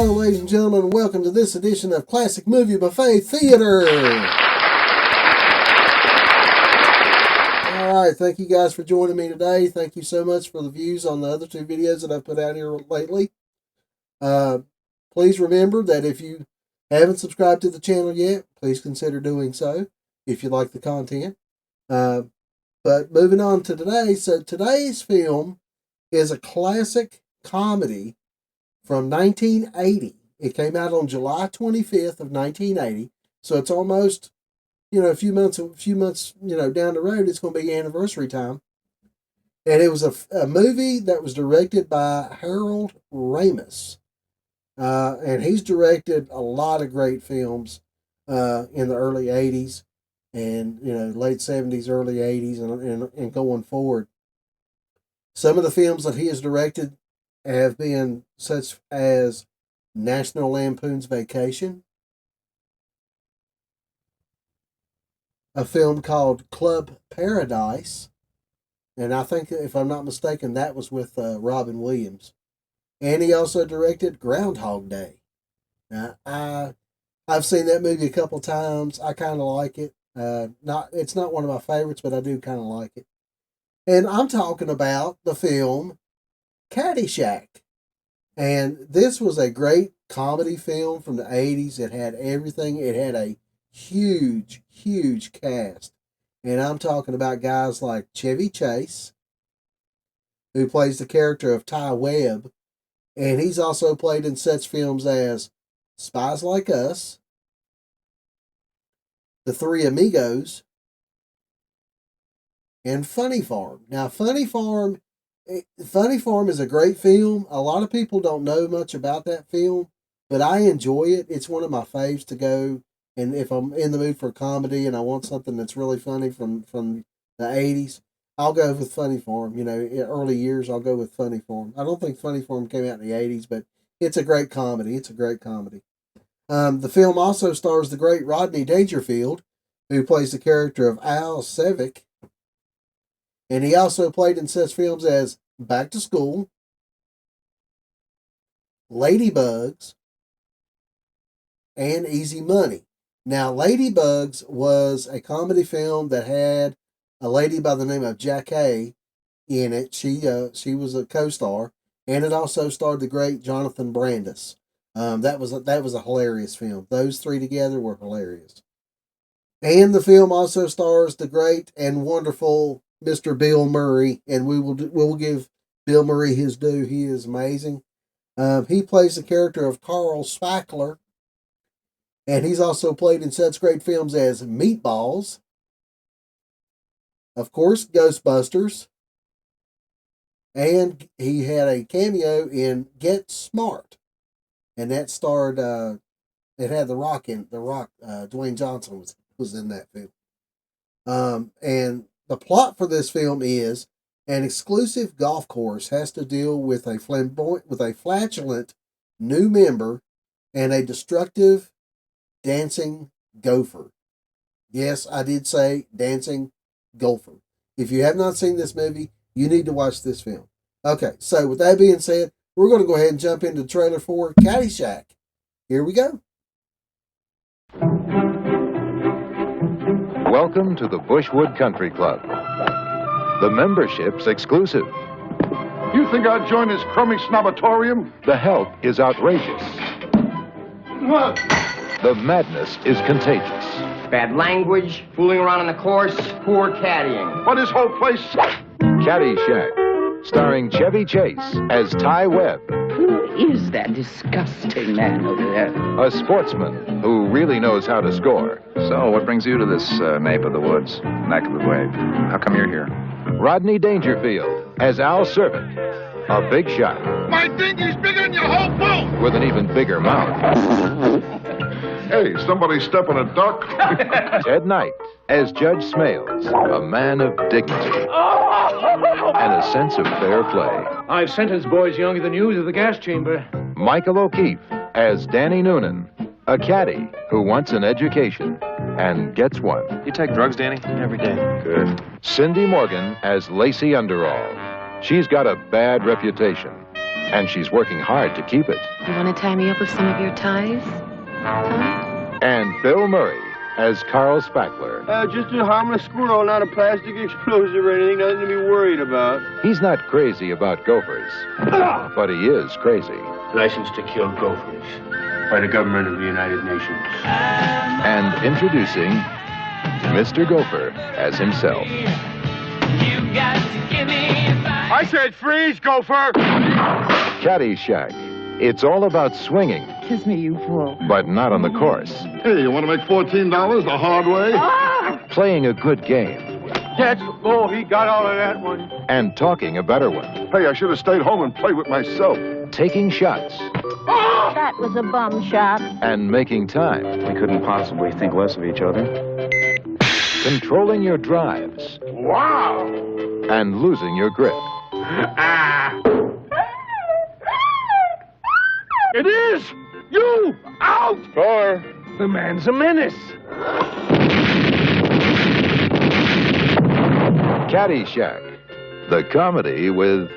Hello, ladies and gentlemen, and welcome to this edition of Classic Movie Buffet Theater. Alright, thank you guys for joining me today. Thank you so much for the views on the other two videos that I've put out here lately. Please remember that if you haven't subscribed to the channel yet, please consider doing so if you like the content. But moving on to today, so today's film is a classic comedy from 1980. It came out on July 25th of 1980, so it's almost, a few months, down the road. It's going to be anniversary time. And it was a movie that was directed by Harold Ramis. And he's directed a lot of great films in the early 80s and, late 70s, early 80s, and going forward. Some of the films that he has directed have been such as National Lampoon's Vacation, a film called Club Paradise, and I think, if I'm not mistaken, that was with Robin Williams. And he also directed Groundhog Day. Now, I've seen that movie a couple times. I kind of like it. It's not one of my favorites, but I do kind of like it. And I'm talking about the film Caddyshack. And this was a great comedy film from the 80s. It had everything. It had a huge, huge cast. And I'm talking about guys like Chevy Chase, who plays the character of Ty Webb. And he's also played in such films as Spies Like Us, The Three Amigos, and Funny Farm. Now, Funny Farm is a great film. A lot of people don't know much about that film, but I enjoy it. It's one of my faves to go. And if I'm in the mood for a comedy and I want something that's really funny from the 80s, I'll go with Funny Farm. In early years, I'll go with Funny Farm. I don't think Funny Farm came out in the 80s, but it's a great comedy. It's a great comedy. The film also stars the great Rodney Dangerfield, who plays the character of Al Savick. And he also played in such films as Back to School, Ladybugs, and Easy Money. Now, Ladybugs was a comedy film that had a lady by the name of Jackie in it. She was a co-star, and it also starred the great Jonathan Brandis. That was a hilarious film. Those three together were hilarious. And the film also stars the great and wonderful Mr. Bill Murray, and we will give Bill Murray his due. He is amazing. He plays the character of Carl Spackler, and he's also played in such great films as Meatballs, of course, Ghostbusters, and he had a cameo in Get Smart, and that starred. It had The Rock. Dwayne Johnson was in that film. And the plot for this film is an exclusive golf course has to deal with a flatulent new member and a destructive dancing gopher. Yes, I did say dancing gopher. If you have not seen this movie, you need to watch this film. Okay, so with that being said, we're going to go ahead and jump into the trailer for Caddyshack. Here we go. Welcome to the Bushwood Country Club. The membership's exclusive. You think I'd join this crummy snobatorium? The help is outrageous. What? The madness is contagious. Bad language, fooling around on the course, poor caddying. But this whole place... Caddyshack, starring Chevy Chase as Ty Webb. Who is that disgusting man over there? A sportsman who really knows how to score. So, what brings you to this nape of the woods, neck of the wave? How come you're here? Rodney Dangerfield as Al Savick, a big shot. My dinghy's bigger than your whole boat! With an even bigger mouth. Hey, somebody step on a duck? Ted Knight as Judge Smales, a man of dignity and a sense of fair play. I've sentenced boys younger than you to the gas chamber. Michael O'Keefe as Danny Noonan, a caddy who wants an education and gets one. You take drugs, Danny? Every day. Good. Cindy Morgan as Lacey Underall. She's got a bad reputation. and she's working hard to keep it. You want to tie me up with some of your ties, Tom? And Bill Murray as Carl Spackler. Just a harmless squirrel, not a plastic explosive or anything, nothing to be worried about. He's not crazy about gophers, but he is crazy. License to kill gophers by the government of the United Nations. And introducing Mr. Gopher as himself. I said freeze, gopher! Caddyshack. It's all about swinging, Kiss me, you fool. but not on the course. Hey, you want to make $14 the hard way? Playing a good game That's the ball. He got all of that one. and talking a better one. Hey, I should have stayed home and played with myself. Taking shots That was a bum shot. and making time. We couldn't possibly think less of each other. Controlling your drives Wow! and losing your grip. It is! You! Out! Score. The man's a menace. Caddyshack. The comedy with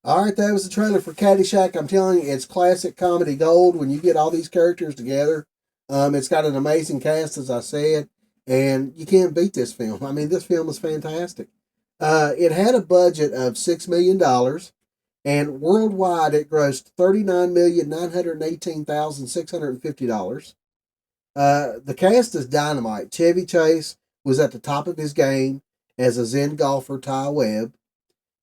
All right, that was the trailer for Caddyshack. I'm telling you, it's classic comedy gold when you get all these characters together. It's got an amazing cast, as I said, and you can't beat this film. I mean, this film is fantastic. It had a budget of $6 million, and worldwide it grossed $39,918,650. The cast is dynamite. Chevy Chase was at the top of his game as a Zen golfer, Ty Webb.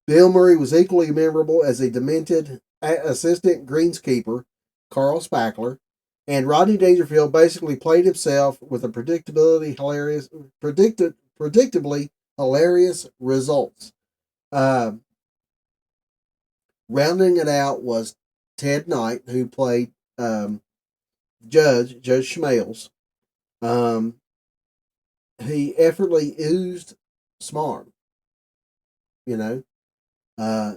Bill Murray was equally memorable as a demented assistant greenskeeper, Carl Spackler, and Rodney Dangerfield basically played himself with a predictably hilarious results. Rounding it out was Ted Knight, who played Judge Schmales. He effortlessly oozed smart. You know,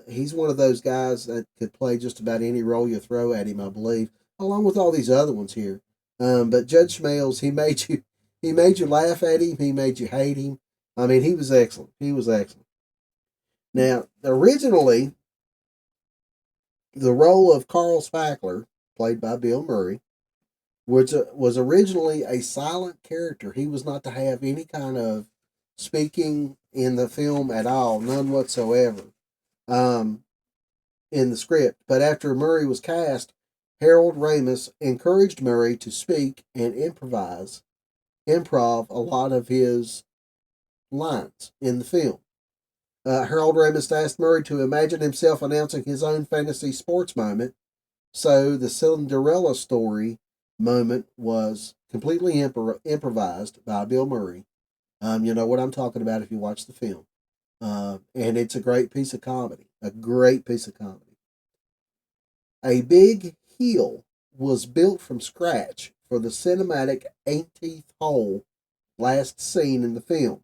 he's one of those guys that could play just about any role you throw at him, I believe, along with all these other ones here. But Judge Schmales, he made you laugh at him. He made you hate him. I mean, he was excellent. He was excellent. Now, originally, the role of Carl Spackler, played by Bill Murray, which was originally a silent character. He was not to have any kind of speaking in the film at all, none whatsoever, in the script. But after Murray was cast, Harold Ramis encouraged Murray to speak and improv a lot of his lines in the film. Harold Ramis asked Murray to imagine himself announcing his own fantasy sports moment, so the Cinderella story moment was completely improvised by Bill Murray. You know what I'm talking about if you watch the film. And it's a great piece of comedy. A great piece of comedy. A big hill was built from scratch for the cinematic 18th hole last scene in the film,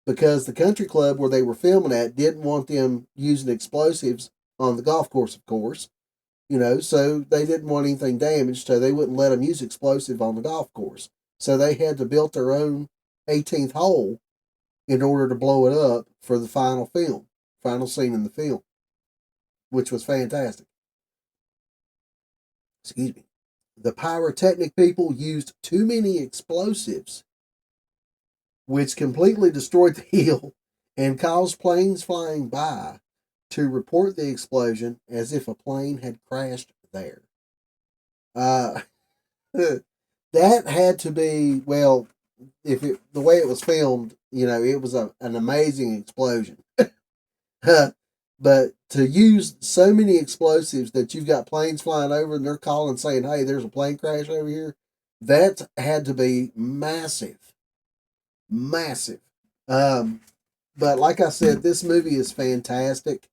because the country club where they were filming at didn't want them using explosives on the golf course, of course. You know, so they didn't want anything damaged, so they wouldn't let them use explosive on the golf course. So they had to build their own 18th hole in order to blow it up for the final scene in the film, which was fantastic. Excuse me. The pyrotechnic people used too many explosives, which completely destroyed the hill and caused planes flying by to report the explosion as if a plane had crashed there. That had to be, well, the way it was filmed, you know, it was an amazing explosion. But to use so many explosives that you've got planes flying over and they're calling saying, hey, there's a plane crash over here, that had to be massive. Massive. But like I said, this movie is fantastic.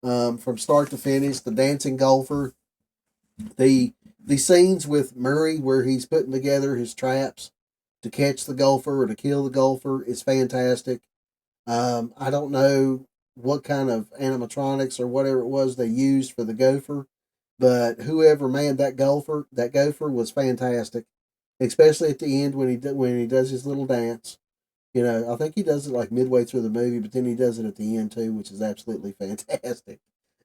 From start to finish, the dancing golfer, the scenes with Murray where he's putting together his traps to catch the golfer or to kill the golfer is fantastic. I don't know what kind of animatronics or whatever it was they used for the gopher, but whoever manned that gopher was fantastic. especially at the end when he does his little dance. I think he does it like midway through the movie, but then he does it at the end too, which is absolutely fantastic.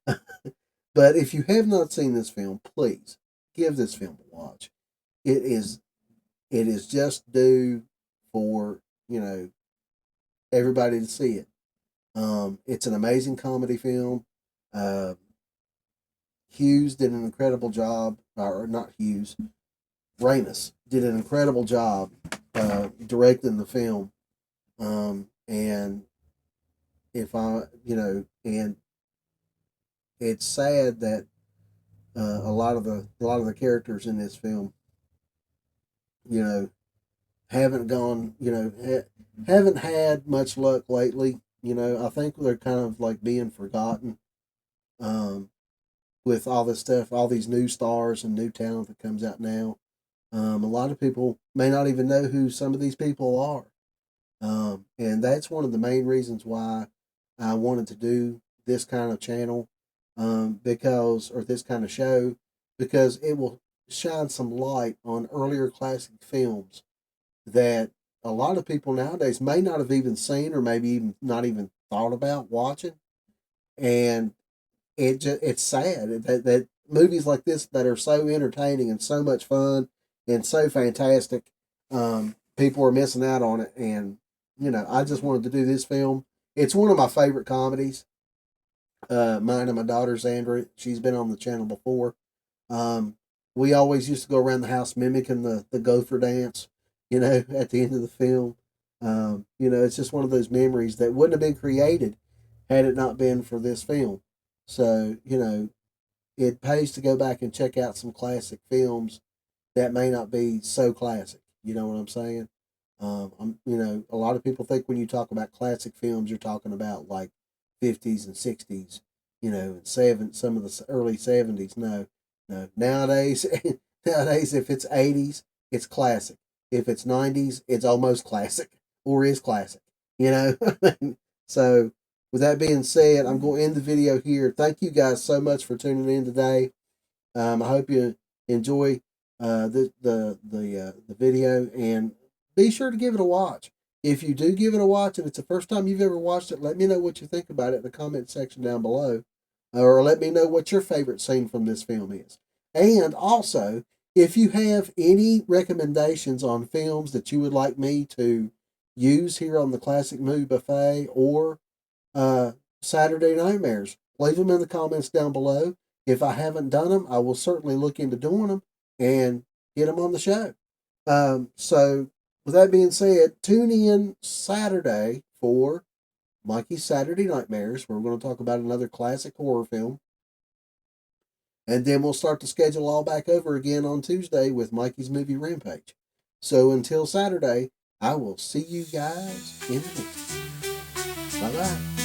But if you have not seen this film, please give this film a watch. It is just due for everybody to see it. It's an amazing comedy film. Uh, Hughes did an incredible job, or not Hughes, Ramis did an incredible job directing the film. And if and it's sad that a lot of the characters in this film, haven't gone, haven't had much luck lately. I think they're kind of like being forgotten. With all this stuff, all these new stars and new talent that comes out now. A lot of people may not even know who some of these people are. And that's one of the main reasons why I wanted to do this kind of channel, or this kind of show, because it will shine some light on earlier classic films that a lot of people nowadays may not have even seen, or maybe even not even thought about watching. And it's sad that movies like this that are so entertaining and so much fun and so fantastic, people are missing out on it. And I just wanted to do this film. It's one of my favorite comedies. Mine and my daughter Sandra, she's been on the channel before. We always used to go around the house mimicking the gopher dance, at the end of the film. It's just one of those memories that wouldn't have been created had it not been for this film. So, it pays to go back and check out some classic films that may not be so classic. You know what I'm saying? A lot of people think when you talk about classic films, you're talking about like 50s and 60s, and some of the early 70s. No. Nowadays, if it's 80s, it's classic. If it's 90s, it's almost classic or is classic. So, with that being said, I'm going to end the video here. Thank you guys so much for tuning in today. I hope you enjoy the video, and be sure to give it a watch. If you do give it a watch and it's the first time you've ever watched it, let me know what you think about it in the comment section down below, or let me know what your favorite scene from this film is. And also, if you have any recommendations on films that you would like me to use here on the Classic Movie Buffet, or Saturday Nightmares, leave them in the comments down below. If I haven't done them, I will certainly look into doing them and get them on the show. So, with that being said, tune in Saturday for Mikey's Saturday Nightmares, where we're going to talk about another classic horror film. And then we'll start the schedule all back over again on Tuesday with Mikey's Movie Rampage. So until Saturday, I will see you guys in the next. Bye-bye.